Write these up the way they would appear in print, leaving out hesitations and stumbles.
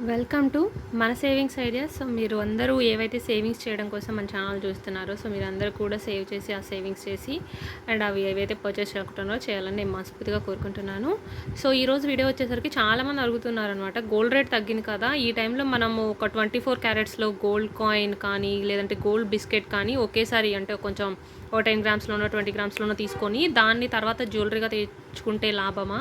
Welcome to మన savings ideas. So మీరు అందరూ ఏవైతే సేవింగ్స్ చేయడం కోసం మన ఛానల్ చూస్తున్నారో, సో మీరు అందరూ కూడా సేవ్ చేసి ఆ సేవింగ్స్ చేసి అండ్ అవి ఏవైతే పర్చేస్ చేసుకుంటున్నారో చేయాలని నేను మనస్ఫూర్తిగా కోరుకుంటున్నాను. సో ఈరోజు వీడియో వచ్చేసరికి చాలామంది అడుగుతున్నారు అనమాట. గోల్డ్ రేట్ తగ్గింది కదా, ఈ టైంలో మనము ఒక 24 క్యారెట్స్లో గోల్డ్ కాయిన్ కానీ లేదంటే గోల్డ్ బిస్కెట్ కానీ ఒకేసారి అంటే కొంచెం ఓ 10 గ్రామ్స్లోనో 20 గ్రామ్స్లోనో తీసుకొని దాన్ని తర్వాత జ్యువెలరీగా తెచ్చుకుంటే లాభమా,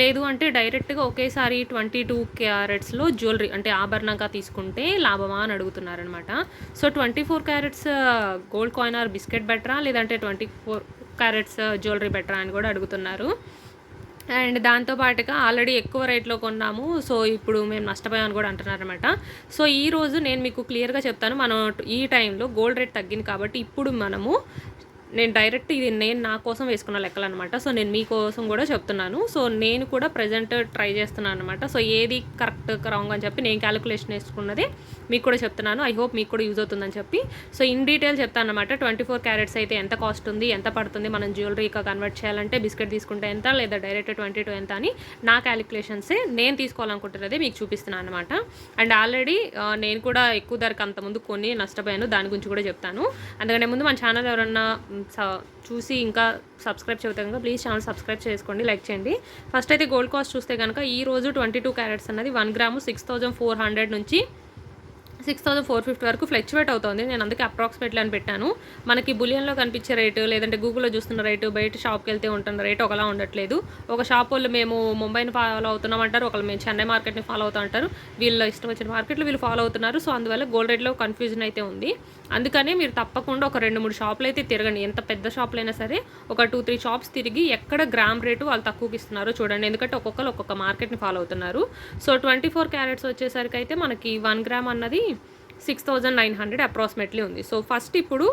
లేదు అంటే డైరెక్ట్గా ఒకేసారి 22 క్యారెట్స్లో జ్యువెలరీ అంటే ఆభరణంగా తీసుకుంటే లాభమా అని అడుగుతున్నారనమాట. So 24 carats gold coin or biscuit బెటరా, లేదంటే 24 క్యారెట్స్ జ్యువెలరీ బెటరా అని కూడా అడుగుతున్నారు. అండ్ దాంతోపాటుగా ఆల్రెడీ ఎక్కువ రేట్లో కొన్నాము, సో ఇప్పుడు మేము నష్టపోయామని కూడా అంటున్నారనమాట. సో ఈరోజు నేను మీకు క్లియర్గా చెప్తాను. మనం ఈ టైంలో గోల్డ్ రేట్ తగ్గింది కాబట్టి ఇప్పుడు మనము నేను డైరెక్ట్ ఇది నేను నా కోసం వేసుకున్న లెక్కలు అనమాట. సో నేను మీకోసం కూడా చెప్తున్నాను. సో నేను కూడా ప్రజెంట్ ట్రై చేస్తున్నాను అనమాట. సో ఏది కరెక్ట్ రాంగ్ అని చెప్పి నేను క్యాలిక్యులేషన్ వేసుకున్నది మీకు కూడా చెప్తున్నాను. ఐ హోప్ మీకు కూడా యూజ్ అవుతుందని చెప్పి సో ఇన్ డీటెయిల్ చెప్తాను అనమాట. 24 క్యారెట్స్ అయితే ఎంత కాస్ట్ ఉంది, ఎంత పడుతుంది, మనం జ్యువెలరీగా కన్వర్ట్ చేయాలంటే బిస్కెట్ తీసుకుంటే ఎంత, లేదా డైరెక్ట్ 22 ఎంత అని నా క్యాలిక్యులేషన్సే నేను తీసుకోవాలనుకుంటున్నదే మీకు చూపిస్తున్నాను అనమాట. అండ్ ఆల్రెడీ నేను కూడా ఎక్కువ ధరకు అంతకుముందు కొన్ని నష్టపోయాను, దాని గురించి కూడా చెప్తాను. అందుకనే ముందు మన ఛానల్ ఎవరన్నా చూసి ఇంకా సబ్స్క్రైబ్ చేస్తే కనుక ప్లీజ్ ఛానల్ సబ్స్క్రైబ్ చేసుకోండి, లైక్ చేయండి. ఫస్ట్ అయితే గోల్డ్ కాస్ట్ చూస్తే కనుక ఈ రోజు 22 క్యారెట్స్ అన్నది 1 గ్రాము 6400 నుంచి 6450 వరకు ఫ్లక్చువేట్ అవుతుంది. నేను అందుకే అప్రాక్సిమేట్లీ అని పెట్టాను. మనకి బులియన్లో కనిపించే రేటు లేదంటే గూగుల్లో చూస్తున్న రేటు బయట షాప్కి వెళ్తే ఉంటున్న రేటు ఒకలా ఉండట్లేదు. ఒక షాప్ వాళ్ళు మేము ముంబైని ఫాలో అవుతున్నాం అంటారు, ఒకళ్ళు మేము చెన్నై మార్కెట్ని ఫాలో అవుతా అంటారు. వీళ్ళు ఇష్టం వచ్చిన మార్కెట్లు వీళ్ళు ఫాలో అవుతున్నారు. సో అందువల్ల గోల్డ్ రేట్లో కన్ఫ్యూజన్ అయితే ఉంది. అందుకనే మీరు తప్పకుండా ఒక 2-3 షాపులు అయితే తిరగండి. ఎంత పెద్ద షాపులు అయినా సరే ఒక 2-3 షాప్స్ తిరిగి ఎక్కడ గ్రామ్ రేటు వాళ్ళు తక్కువకి ఇస్తున్నారో చూడండి. ఎందుకంటే ఒక్కొక్కరు ఒక్కొక్క మార్కెట్ని ఫాలో అవుతున్నారు. సో 24 క్యారెట్స్ వచ్చేసరికి అయితే మనకి 1 గ్రామ్ అన్నది 6900 అప్రాక్సిమేట్లీ ఉంది. సో ఫస్ట్ ఇప్పుడు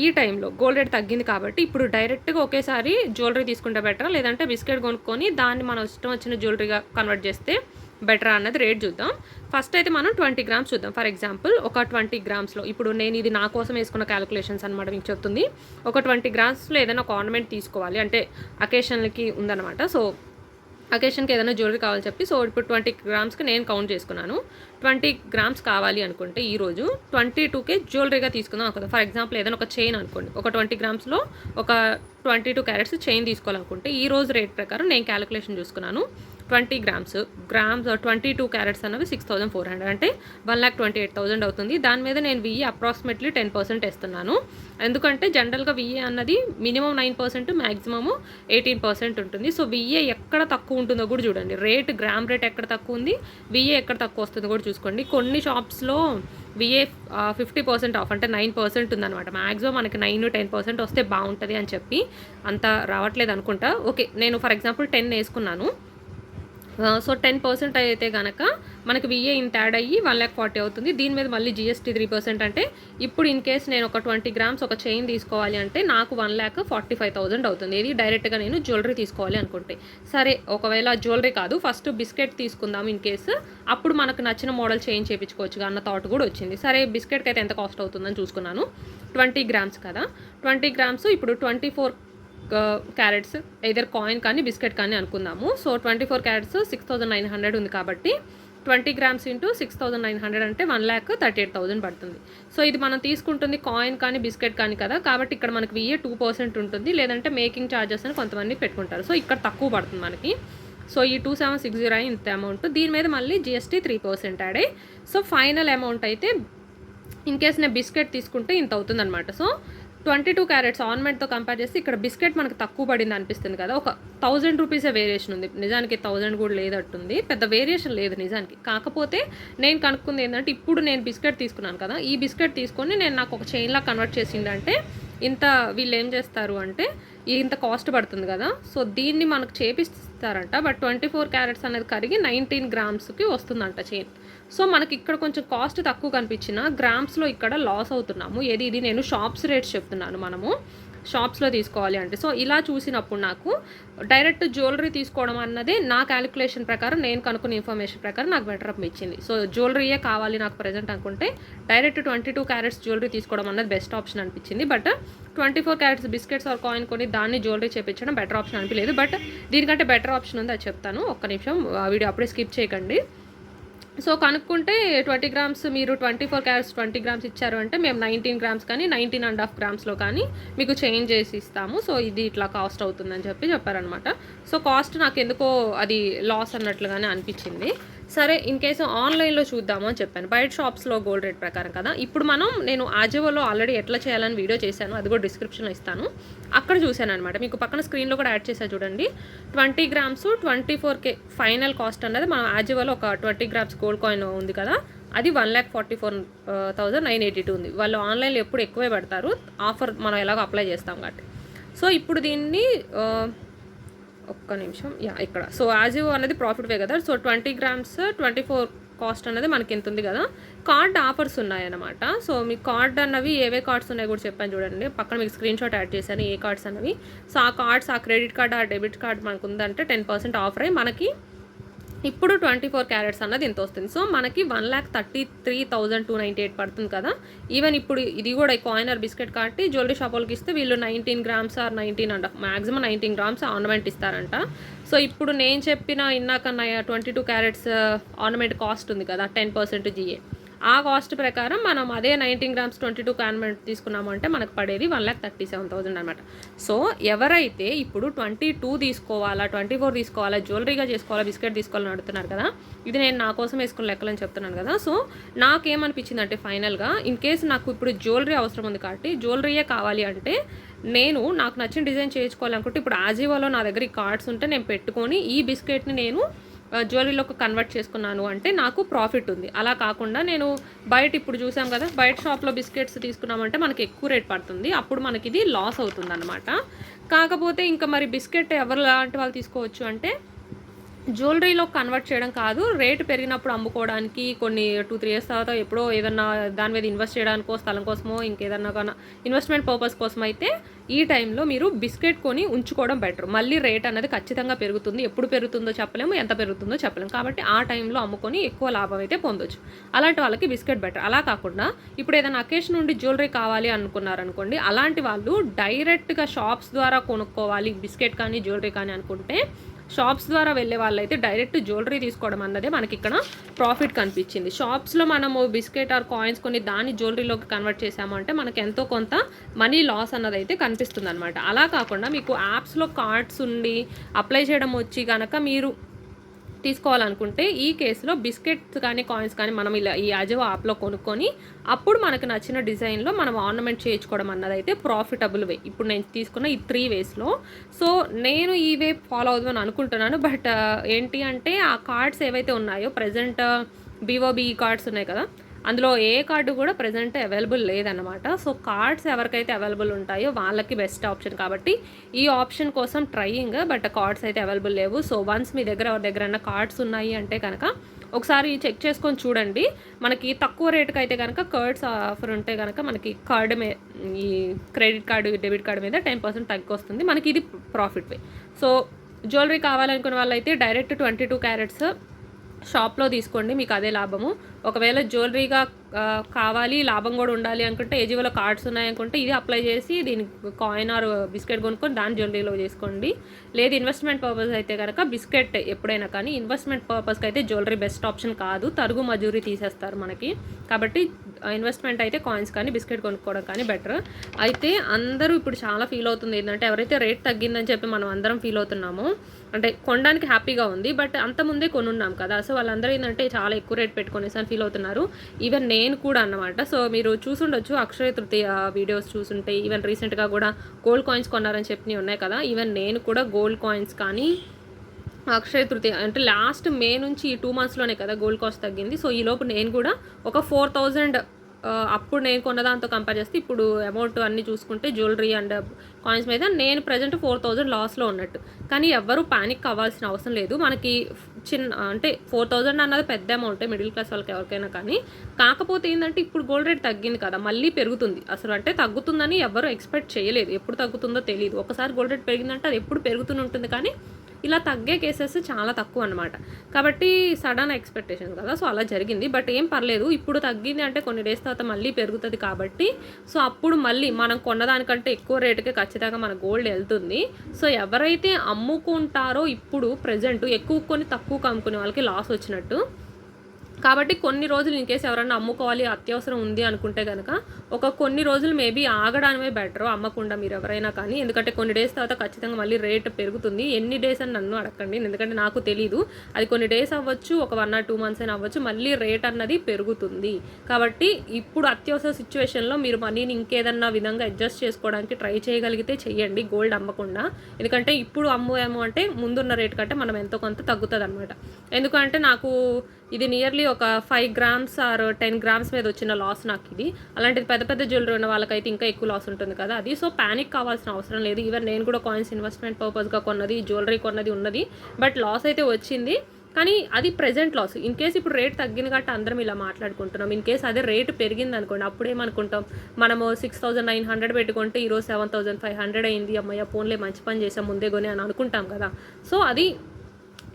ఈ టైంలో గోల్డ్ రేట్ తగ్గింది కాబట్టి ఇప్పుడు డైరెక్ట్గా ఒకేసారి జ్యువెలరీ తీసుకుంటే బెటరా, లేదంటే బిస్కెట్ కొనుక్కొని దాన్ని మనం ఇష్టం వచ్చిన జ్యువెలరీగా కన్వర్ట్ చేస్తే బెటరా అన్నది రేట్ చూద్దాం. ఫస్ట్ అయితే మనం 20 గ్రామ్స్ చూద్దాం. ఫర్ ఎగ్జాంపుల్ ఒక 20 గ్రామ్స్లో ఇప్పుడు నేను ఇది నా కోసం వేసుకున్న క్యాలిక్యులేషన్స్ అనమాట మీకు చెప్తుంది. ఒక 20 గ్రామ్స్లో ఏదైనా ఒక ఆర్నమెంట్ తీసుకోవాలి అంటే అకేషన్లకి ఉందన్నమాట. సో అకేషన్కి ఏదైనా జ్యువెలరీ కావాలని చెప్పి సో ఇప్పుడు 20 గ్రామ్స్కి నేను కౌంట్ చేసుకున్నాను. 20 గ్రామ్స్ కావాలి అనుకుంటే ఈరోజు 22కే జ్యువెలరీగా తీసుకుందాం అనుకుందాం. ఫర్ ఎగ్జాంపుల్ ఏదైనా ఒక చైన్ అనుకోండి, ఒక 20 గ్రామ్స్లో ఒక 22 క్యారెట్స్ చైన్ తీసుకోవాలనుకుంటే ఈ రోజు రేట్ ప్రకారం నేను క్యాలిక్యులేషన్ చూసుకున్నాను. 20 గ్రామ్స్ 22 క్యారెట్స్ అన్నవి 6400 అంటే 1,28,000 అవుతుంది. దాని మీద నేను విఏ అప్రాక్సిమేట్లీ 10% వేస్తున్నాను. ఎందుకంటే జనరల్గా విఏ అన్నది మినిమం 9%, మ్యాక్సిమము 18% ఉంటుంది. సో విఏ ఎక్కడ తక్కువ ఉంటుందో కూడా చూడండి. రేట్ గ్రామ్ రేట్ ఎక్కడ తక్కువ ఉంది, విఏ ఎక్కడ తక్కువ వస్తుందో కూడా చూసుకోండి. కొన్ని షాప్స్లో విఏ 50% ఆఫ్ అంటే 9% ఉందన్నమాట. మ్యాక్సిమం మనకి 9-10% వస్తే బాగుంటుంది అని చెప్పి అంత రావట్లేదు అనుకుంటా. ఓకే, నేను ఫర్ ఎగ్జాంపుల్ 10 వేసుకున్నాను. సో 10% అయితే కనుక మనకి విఏ ఇంత యాడ్ అయ్యి 1,40,000 అవుతుంది. దీని మీద మళ్ళీ జిఎస్టీ 3% అంటే ఇప్పుడు ఇన్ కేస్ నేను ఒక 20 గ్రామ్స్ ఒక చైన్ తీసుకోవాలి అంటే నాకు 1,45,000 అవుతుంది. ఇది డైరెక్ట్గా నేను జ్యువెలరీ తీసుకోవాలి అనుకుంటే. సరే, ఒకవేళ జ్యువెలరీ కాదు ఫస్ట్ బిస్కెట్ తీసుకుందాం ఇన్ కేసు, అప్పుడు మనకు నచ్చిన మోడల్ చేంజ్ చేయించుకోవచ్చు అన్న థాట్ కూడా వచ్చింది. సరే, బిస్కెట్కి అయితే ఎంత కాస్ట్ అవుతుందని చూసుకున్నాను. 20 గ్రామ్స్ కదా, 20 గ్రామ్స్ ఇప్పుడు 24 క్యారెట్స్ ఎయిదర్ కాయిన్ కానీ బిస్కెట్ కానీ అనుకుందాము. సో 24 క్యారెట్స్ 6900 ఉంది కాబట్టి 20 గ్రామ్స్ ఇంటూ 6900 అంటే 1,38,000 పడుతుంది. సో ఇది మనం తీసుకుంటుంది కాయిన్ కానీ బిస్కెట్ కానీ కదా, కాబట్టి ఇక్కడ మనకి విఏ 2% ఉంటుంది, లేదంటే మేకింగ్ ఛార్జెస్ అని కొంతమంది పెట్టుకుంటారు. సో ఇక్కడ తక్కువ పడుతుంది మనకి. సో ఈ 2760 ఇంత అమౌంట్, దీని మీద మళ్ళీ జిఎస్టీ 3% యాడ్ అయ్యి సో ఫైనల్ అమౌంట్ అయితే ఇన్ కేస్ నేను బిస్కెట్ తీసుకుంటే ఇంత అవుతుంది అనమాట. సో 22 క్యారెట్స్ ఆర్నమెంట్తో కంపేర్ చేస్తే ఇక్కడ బిస్కెట్ మనకు తక్కువ పడింది అనిపిస్తుంది కదా. ఒక 1000 రూపీసే వేరియేషన్ ఉంది, నిజానికి 1000 కూడా లేదట్టుంది, పెద్ద వేరియేషన్ లేదు నిజానికి. కాకపోతే నేను కనుక్కుంది ఏంటంటే ఇప్పుడు నేను బిస్కెట్ తీసుకున్నాను కదా, ఈ బిస్కెట్ తీసుకొని నేను నాకు ఒక చైన్లా కన్వర్ట్ చేసిందంటే ఇంత వీళ్ళు ఏం చేస్తారు అంటే ఇంత కాస్ట్ పడుతుంది కదా, సో దీన్ని మనకు చేపిస్తారంట. బట్ 24 క్యారెట్స్ అనేది కరిగి 19 గ్రామ్స్కి వస్తుందంట చైన్. సో మనకి ఇక్కడ కొంచెం కాస్ట్ తక్కువ కనిపించిన గ్రామ్స్లో ఇక్కడ లాస్ అవుతున్నాము. ఇది నేను షాప్స్ రేట్స్ చెప్తున్నాను, మనము షాప్స్లో తీసుకోవాలి అంటే. సో ఇలా చూసినప్పుడు నాకు డైరెక్ట్ జ్యువెలరీ తీసుకోవడం అన్నదే నా క్యాలిక్యులేషన్ ప్రకారం నేను కనుక్కున్న ఇన్ఫర్మేషన్ ప్రకారం నాకు బెటర్ అనిపించింది. సో జ్యువెలరీయే కావాలి నాకు ప్రజెంట్ అనుకుంటే డైరెక్ట్ 22 క్యారెట్స్ జ్యువెలరీ తీసుకోవడం అన్నది బెస్ట్ ఆప్షన్ అనిపించింది. But 24 carats biscuits or coin కొని దాన్ని జ్యువెలరీ చేయించడం బెటర్ ఆప్షన్ అనిపించలేదు. బట్ దీనికంటే బెటర్ ఆప్షన్ ఉంది, అది చెప్తాను. ఒక్క నిమిషం, వీడియో అప్పుడే స్కిప్ చేయకండి. సో కనుక్కుంటే 20 గ్రామ్స్ మీరు 24 క్యారెట్స్ 20 గ్రామ్స్ ఇచ్చారు అంటే మేము 19 గ్రామ్స్ కానీ 19.5 గ్రామ్స్లో కానీ మీకు చేంజ్ చేసి ఇస్తాము. సో ఇది ఇట్లా కాస్ట్ అవుతుందని చెప్పారనమాట. సో కాస్ట్ నాకు ఎందుకో అది లాస్ అన్నట్లుగానే అనిపించింది. సరే ఇన్ కేసు ఆన్లైన్లో చూద్దాము అని చెప్పాను. బయట షాప్స్లో గోల్డ్ రేట్ ప్రకారం కదా. ఇప్పుడు నేను ఆజియోలో ఆల్రెడీ ఎట్లా చేయాలని వీడియో చేశాను, అది కూడా డిస్క్రిప్షన్లో ఇస్తాను. అక్కడ చూశాను అనమాట. మీకు పక్కన స్క్రీన్లో కూడా యాడ్ చేశాను చూడండి. 20 గ్రామ్స్ 24K ఫైనల్ కాస్ట్ అన్నది మన ఆజియోలో ఒక 20 గ్రామ్స్ గోల్డ్ కాయిన్ ఉంది కదా, అది 1,44,982 ఉంది. వాళ్ళు ఆన్లైన్లో ఎప్పుడు ఎక్కువే పెడతారు, ఆఫర్ మనం ఎలాగో అప్లై చేస్తాం కాబట్టి. సో ఇప్పుడు దీన్ని ఒక్క నిమిషం ఇక్కడ. సో ఆజియో అనేది ప్రాఫిట్ వే కదా. సో 20 గ్రామ్స్ 24 కాస్ట్ అనేది మనకి ఎంత ఉంది కదా. కార్డ్ ఆఫర్స్ ఉన్నాయన్నమాట. సో మీ కార్డ్ అన్నవి ఏవే కార్డ్స్ ఉన్నాయో కూడా చెప్పాను చూడండి. పక్కన మీకు స్క్రీన్ షాట్ యాడ్ చేశాను ఏ కార్డ్స్ అన్నవి. సో ఆ కార్డ్స్, ఆ క్రెడిట్ కార్డ్, ఆ డెబిట్ కార్డ్ మనకు ఉందంటే 10% ఆఫర్ అయ్యి మనకి ఇప్పుడు 24 క్యారెట్స్ అన్నది ఇంత వస్తుంది. సో మనకి 1,33,298 పడుతుంది కదా. ఈవెన్ ఇప్పుడు ఇది కూడా కాయినర్ బిస్కెట్ కాబట్టి జ్యువెలరీ షాప్ వాళ్ళకి ఇస్తే వీళ్ళు 19 grams are 19 maximum 19 grams ornament ఇస్తారంట. సో ఇప్పుడు నేను చెప్పిన ఇందాక 22 క్యారెట్స్ ఆర్నమెంట్ కాస్ట్ ఉంది కదా, 10% GA. ఆ కాస్ట్ ప్రకారం మనం అదే 19 గ్రామ్స్ 22 ఆర్నమెంట్ తీసుకున్నాము అంటే మనకు పడేది 1,37,000 అనమాట. సో ఎవరైతే ఇప్పుడు 22 తీసుకోవాలా, 24 తీసుకోవాలా, జ్యువెలరీగా చేసుకోవాలా, బిస్కెట్ తీసుకోవాలని అడుగుతున్నారు కదా, ఇది నేను నా కోసం వేసుకున్న లెక్కలని చెప్తున్నాను కదా. సో నాకేమనిపించింది అంటే ఫైనల్గా ఇన్ కేసు నాకు ఇప్పుడు జ్యువెలరీ అవసరం ఉంది కాబట్టి జ్యువెలరీయే కావాలి అంటే నాకు నచ్చిన డిజైన్ చేయించుకోవాలనుకుంటే ఇప్పుడు ఆజియోలో నా దగ్గర ఈ కార్డ్స్ ఉంటే నేను పెట్టుకొని ఈ బిస్కెట్ని నేను జ్యువెలరీలోకి కన్వర్ట్ చేసుకున్నాను అంటే నాకు ప్రాఫిట్ ఉంది. అలా కాకుండా నేను బయట ఇప్పుడు చూసాం కదా, బయట షాప్లో బిస్కెట్స్ తీసుకున్నామంటే మనకి ఎక్కువ రేట్ పడుతుంది, అప్పుడు మనకి ఇది లాస్ అవుతుంది అనమాట. కాకపోతే ఇంకా మరి బిస్కెట్ ఎవరు లాంటి వాళ్ళు తీసుకోవచ్చు అంటే జ్యువెలరీలో కన్వర్ట్ చేయడం కాదు, రేటు పెరిగినప్పుడు అమ్ముకోవడానికి కొన్ని 2-3 ఇయర్స్ తర్వాత ఎప్పుడో ఏదన్నా దాని మీద ఇన్వెస్ట్ చేయడానికో, స్థలం కోసమో, ఇంకేదన్నా కానీ ఇన్వెస్ట్మెంట్ పర్పస్ కోసం అయితే ఈ టైంలో మీరు బిస్కెట్ కొని ఉంచుకోవడం బెటర్. మళ్ళీ రేట్ అనేది ఖచ్చితంగా పెరుగుతుంది, ఎప్పుడు పెరుగుతుందో చెప్పలేము, ఎంత పెరుగుతుందో చెప్పలేము. కాబట్టి ఆ టైంలో అమ్ముకొని ఎక్కువ లాభం అయితే పొందొచ్చు. అలాంటి వాళ్ళకి బిస్కెట్ బెటర్. అలా కాకుండా ఇప్పుడు ఏదైనా అకేషన్ నుండి జ్యువెలరీ కావాలి అనుకున్నారనుకోండి, అలాంటి వాళ్ళు డైరెక్ట్గా షాప్స్ ద్వారా కొనుక్కోవాలి బిస్కెట్ కానీ జ్యువెలరీ కానీ అనుకుంటే షాప్స్ ద్వారా వెళ్ళే వాళ్ళైతే డైరెక్ట్ జ్యువెలరీ తీసుకోవడం అన్నదే మనకి ఇక్కడ ప్రాఫిట్ కనిపించింది. షాప్స్లో మనము బిస్కెట్ ఆర్ కాయిన్స్ కొన్ని దాన్ని జ్యువెలరీలోకి కన్వర్ట్ చేసాము అంటే మనకి ఎంతో కొంత మనీ లాస్ అన్నది అయితే కనిపిస్తుంది అనమాట. అలా కాకుండా మీకు యాప్స్లో కార్డ్స్ ఉండి అప్లై చేయడం వచ్చి కనుక మీరు తీసుకోవాలనుకుంటే ఈ కేసులో బిస్కెట్స్ కానీ కాయిన్స్ కానీ మనం ఇలా ఈ ఆజియో యాప్లో కొనుక్కొని అప్పుడు మనకు నచ్చిన డిజైన్లో మనం ఆర్నమెంట్ చేయించుకోవడం అన్నది అయితే ప్రాఫిటబుల్ వే. ఇప్పుడు నేను తీసుకున్న ఈ 3 వేస్లో సో నేను ఈ వే ఫాలో అవుదామని అనుకుంటున్నాను. బట్ ఏంటి అంటే ఆ కార్డ్స్ ఏవైతే ఉన్నాయో ప్రజెంట్ BOB కార్డ్స్ ఉన్నాయి కదా, అందులో ఏ కార్డు కూడా ప్రజెంట్ అవైలబుల్ లేదన్నమాట. సో కార్డ్స్ ఎవరికైతే అవైలబుల్ ఉంటాయో వాళ్ళకి బెస్ట్ ఆప్షన్ కాబట్టి ఈ ఆప్షన్ కోసం ట్రయింగ్, బట్ కార్డ్స్ అయితే అవైలబుల్ లేవు. సో వన్స్ మీ దగ్గర ఎవరి దగ్గర కార్డ్స్ ఉన్నాయి అంటే కనుక ఒకసారి చెక్ చేసుకొని చూడండి. మనకి తక్కువ రేటుకి అయితే కనుక కార్డ్స్ ఆఫర్ ఉంటే కనుక మనకి కార్డు ఈ క్రెడిట్ కార్డు డెబిట్ కార్డు మీద 10% తగ్గి వస్తుంది, మనకి ఇది ప్రాఫిట్ వే. సో జ్యువెలరీ కావాలనుకున్న వాళ్ళైతే డైరెక్ట్ 22 క్యారెట్స్ షాప్లో తీసుకోండి, మీకు అదే లాభము. ఒకవేళ జ్యువెలరీగా కావాలి లాభం కూడా ఉండాలి అనుకుంటే ఏజియోలో కార్డ్స్ ఉన్నాయనుకుంటే ఇది అప్లై చేసి దీనికి కాయిన్ ఆర్ బిస్కెట్ కొనుక్కొని దాని జ్యువెలరీలో చేసుకోండి. లేదు ఇన్వెస్ట్మెంట్ పర్పస్ అయితే కనుక బిస్కెట్ ఎప్పుడైనా కానీ ఇన్వెస్ట్మెంట్ పర్పస్కి అయితే జ్యువెలరీ బెస్ట్ ఆప్షన్ కాదు, తరుగు మజూరీ తీసేస్తారు మనకి. కాబట్టి ఇన్వెస్ట్మెంట్ అయితే కాయిన్స్ కానీ బిస్కెట్ కొనుక్కోవడం కానీ బెటర్. అయితే అందరూ ఇప్పుడు చాలా ఫీల్ అవుతుంది ఏంటంటే ఎవరైతే రేట్ తగ్గిందని చెప్పి మనం అందరం ఫీల్ అవుతున్నామో అంటే కొనడానికి హ్యాపీగా ఉంది, బట్ అంతకుముందే కొనున్నాం కదా. సో వాళ్ళందరూ ఏంటంటే చాలా ఎక్కువ రేట్ పెట్టుకునేసి అని ఫీల్ అవుతున్నారు. ఈవెన్ నేను కూడా అన్నమాట. సో మీరు చూసుండొచ్చు అక్షయ తృతీయ వీడియోస్ చూసుంటే, ఈవెన్ రీసెంట్గా కూడా గోల్డ్ కాయిన్స్ కొన్నారని చెప్పి ఉన్నాయి కదా. ఈవెన్ నేను కూడా గోల్డ్ కాయిన్స్ కానీ అక్షయ తృతీయ అంటే లాస్ట్ మే నుంచి ఈ 2 మంత్స్లోనే కదా గోల్డ్ కాస్ట్ తగ్గింది. సో ఈలోపు నేను కూడా ఒక 4,000 అప్పుడు నేను కొన్న దాంతో కంపేర్ చేస్తే ఇప్పుడు అమౌంట్ అన్నీ చూసుకుంటే జ్యువెలరీ అండ్ కాయిన్స్ మీద నేను ప్రజెంట్ 4,000 లాస్లో ఉన్నట్టు. కానీ ఎవ్వరూ ప్యానిక్ అవ్వాల్సిన అవసరం లేదు. మనకి అంటే 4,000 అన్నది పెద్ద అమౌంటే మిడిల్ క్లాస్ వాళ్ళకి ఎవరికైనా. కానీ కాకపోతే ఏంటంటే ఇప్పుడు గోల్డ్ రేట్ తగ్గింది కదా, మళ్ళీ పెరుగుతుంది. అసలు అంటే తగ్గుతుందని ఎవరు ఎక్స్పెక్ట్ చేయలేదు, ఎప్పుడు తగ్గుతుందో తెలియదు. ఒకసారి గోల్డ్ రేట్ పెరిగిందంటే అది ఎప్పుడు పెరుగుతూనే ఉంటుంది, కానీ ఇలా తగ్గే కేసెస్ చాలా తక్కువ అనమాట. కాబట్టి సడన్ ఎక్స్పెక్టేషన్ కదా, సో అలా జరిగింది. బట్ ఏం పర్లేదు, ఇప్పుడు తగ్గింది అంటే కొన్ని డేస్ తర్వాత మళ్ళీ పెరుగుతుంది కాబట్టి సో అప్పుడు మళ్ళీ మనం కొన్నదానికంటే ఎక్కువ రేటుకే ఖచ్చితంగా మన గోల్డ్ వెళ్తుంది. సో ఎవరైతే అమ్ముకుంటారో ఇప్పుడు ప్రజెంట్ ఎక్కువ కొని తక్కువ అమ్ముకునే వాళ్ళకి లాస్ వచ్చినట్టు. కాబట్టి కొన్ని రోజులు ఇన్కేస్ ఎవరన్నా అమ్ముకోవాలి అత్యవసరం ఉంది అనుకుంటే కనుక కొన్ని రోజులు మేబీ ఆగడానివే బెటర్, అమ్మకుండా మీరు ఎవరైనా కానీ. ఎందుకంటే కొన్ని డేస్ తర్వాత ఖచ్చితంగా మళ్ళీ రేట్ పెరుగుతుంది. ఎన్ని డేస్ అని నన్ను అడగండి, ఎందుకంటే నాకు తెలీదు. అది కొన్ని డేస్ అవ్వచ్చు, ఒక 1 or 2 months అయినా అవ్వచ్చు, మళ్ళీ రేట్ అన్నది పెరుగుతుంది. కాబట్టి ఇప్పుడు అత్యవసర సిచ్యువేషన్లో మీరు మనీని ఇంకేదన్నా విధంగా అడ్జస్ట్ చేసుకోవడానికి ట్రై చేయగలిగితే చెయ్యండి, గోల్డ్ అమ్మకుండా. ఎందుకంటే ఇప్పుడు అమ్మాము అంటే ముందున్న రేట్ కంటే మనం ఎంతో కొంత తగ్గుతుంది అనమాట. ఎందుకంటే నాకు ఇది నియర్లీ ఒక 5 grams or 10 grams మీద వచ్చిన లాస్ నాకు ఇది. అలాంటిది పెద్ద పెద్ద జ్యువెలరీ ఉన్న వాళ్ళకైతే ఇంకా ఎక్కువ లాస్ ఉంటుంది కదా అది. సో ప్యానిక్ కావాల్సిన అవసరం లేదు. ఈవెన్ నేను కూడా కాయిన్స్ ఇన్వెస్ట్మెంట్ పర్పస్గా కొన్నది, జ్యువెలరీ కొన్నది ఉన్నది. బట్ లాస్ అయితే వచ్చింది, కానీ అది ప్రెజెంట్ లాస్. ఇన్ కేస్ ఇప్పుడు రేట్ తగ్గింది కాబట్టి అందరం ఇలా మాట్లాడుకుంటున్నాం. ఇన్ కేస్ అదే రేటు పెరిగింది అనుకోండి, అప్పుడేమనుకుంటాం, మనము 6,900 పెట్టుకుంటే ఈరోజు 7,500 అయింది, అమ్మయ్య ఫోన్లే మంచి పని చేసాం ముందే కొని అని అనుకుంటాం కదా. సో అది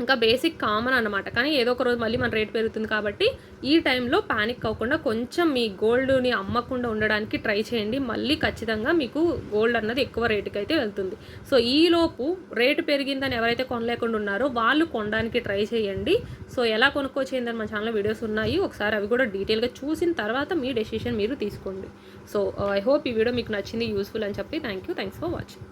ఇంకా బేసిక్ కామన్ అనమాట. కానీ ఏదో ఒక రోజు మళ్ళీ మన రేట్ పెరుగుతుంది కాబట్టి ఈ టైంలో ప్యానిక్ అవ్వకుండా కొంచెం మీ గోల్డ్ని అమ్మకుండా ఉండడానికి ట్రై చేయండి. మళ్ళీ ఖచ్చితంగా మీకు గోల్డ్ అన్నది ఎక్కువ రేటుకి అయితే వెళ్తుంది. సో ఈలోపు రేటు పెరిగిందని ఎవరైతే కొనలేకుండా ఉన్నారో వాళ్ళు కొనడానికి ట్రై చేయండి. సో ఎలా కొనుక్కోచేయండి మన ఛానల్లో వీడియోస్ ఉన్నాయి, ఒకసారి అవి కూడా డీటెయిల్గా చూసిన తర్వాత మీ డెసిషన్ మీరు తీసుకోండి. సో ఐ హోప్ ఈ వీడియో మీకు నచ్చింది, యూస్ఫుల్ అని చెప్పి. Thanks for watching.